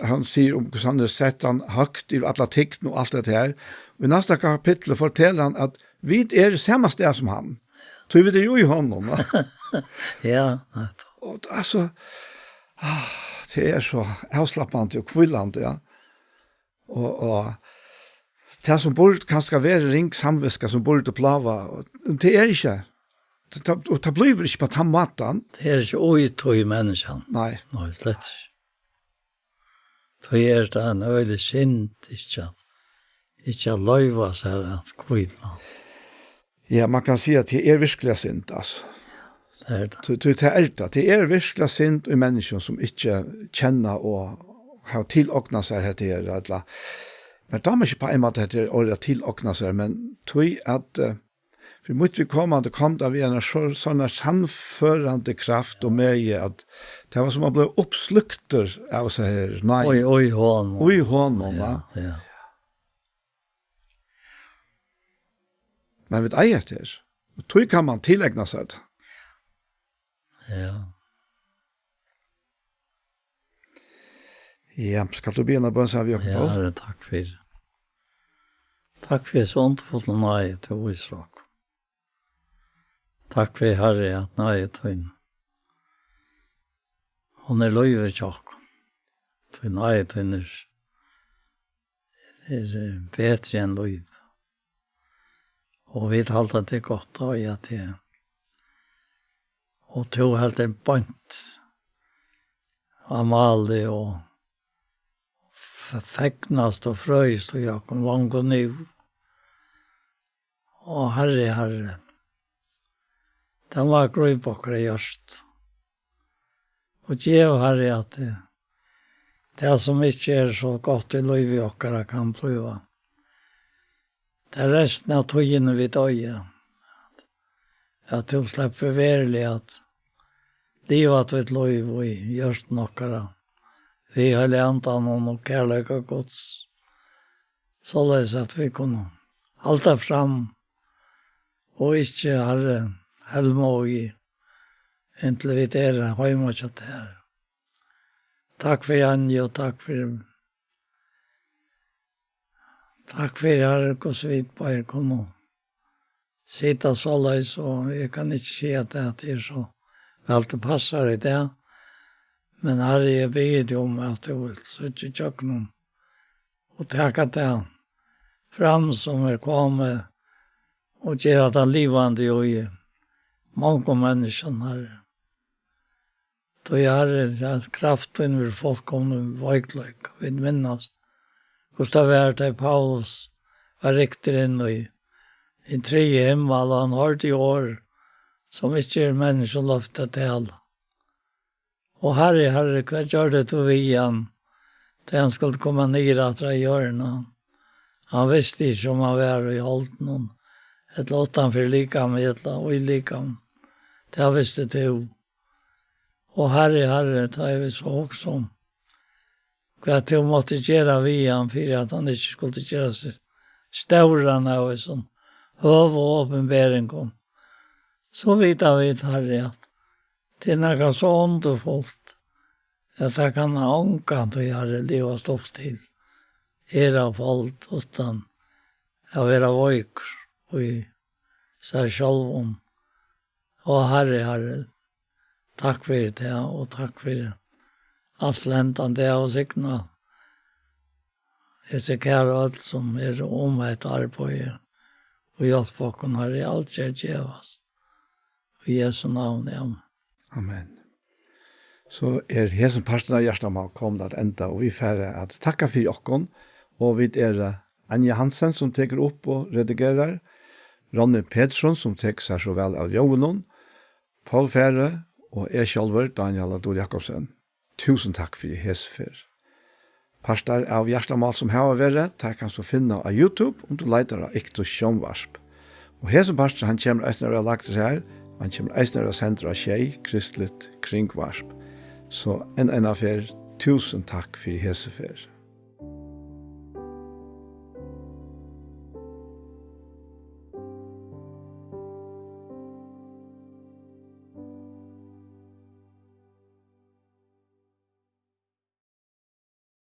han sier om hvordan han har sett han høgt i alle tikten og alt det her. Og i neste kapittel forteller han at vi er samme sted som han. Så vi er jo i hånden. Ja. Og altså, det er så avslappende og kvillende, ja. Og det som burde kanskje være ring samviska som burde plava, det er ikke. Det blir ikke på den måten. Det er ikke uittøy i menneskene. Nei, slett ikke. Så er det en øyelig synd, ikke at løyva seg at kvilla. Ja, man kan si at det er virkelig synd, altså. Det er det. Det er virkelig synd i mennesker som ikke kjenner og har tilåkna seg her. Men da er ikke på en måte etter å tilåkna seg, men tog at for mot vi kom da vi en sånn sannførende kraft og med at det var som å bli oppslukter av seg her. Nei. Oi, hånden. Oi, hånden, ja. Men vi eier det her. Og tog kan man tillegna seg det. Ja. Ja, skal du begynne på en sånn vi åker på? Ja, takk for. Takk for sånt for å nøye til Israel. Takk for Herre at nøye til henne. Hun er løyver tjokk. Til nøye til henne er bedre enn løyv. Og vi talte at det er godt å gjøre til. Og tog helt en bønt. Amalie og fegnast og frøyst og jeg kom langt og nu. Og Herre. Den var grøybokker i hjørst. Og gjev Herre at det som ikke er så godt i liv i okkara kan bliva. Det er resten av togene vi døye. At du slipper verlig at livet et liv i hjørst okkara. Vi har lentan og kærløk og gods. Således at vi kunne halta fram og ikke Herre helmåg i inntil vi dere høymåkjent her. Takk for Janne og takk for Herre hvordan vi bare kunne sitte så løs og jeg kan ikke si at det er så vel det passer i det. Men Herre, jeg ber om at du vil sitte i kjøkkenen og takke det fram som kommet og gjøre det livende og i mange mennesker, Herre. då jag har kraften ur fullkomlig veikløk. Vi minnas. Gustav Värta Paulus var riktigt in i tre himmel, og han har i år som ikke människan löfta till. Och Herre, vad gör det då vi igen? Till han skulle komma ner att dra hjörna. Han visste inte om han var i hållen. Ett låtan för lika med och i lika. Det han visste till. Och Herre, tar vi så också. Vad till måtte göra vi han för att han inte skulle göra sig stora när som höv och åpenbering kom. Så vet vi Herre att det är något så underfullt att jag kan ha ångan till Herre livet stopp till. Era folk utan att vara vojk och i sig själv. Och Herre, tack för det och tack för allt läntan det och signa. Jag ser kära allt som är ett arbete och hjälp folk har det allt jag gevas. I Jesu navn, ja. Amen. Så hesen parten av hjertemål kom at enda, og vi færre at takka for jokken, og vi Anja Hansen som teker opp og redigerer, Ronny Petersson som teker seg så vel av Jovenon, Paul Færre og jeg selv, Daniel Adol Jakobsen. Tusen takk for hesfer. Parter av hjertemål som har vært, der kan du finne av YouTube om du leiter av Iktus Sjønvarsp. Og hesen parten han kommer eisen av lagt seg her, han kommer eisen av senter av Tjei, Kristelig Kringvarsp. Så en affær, tusen takk for hesfer.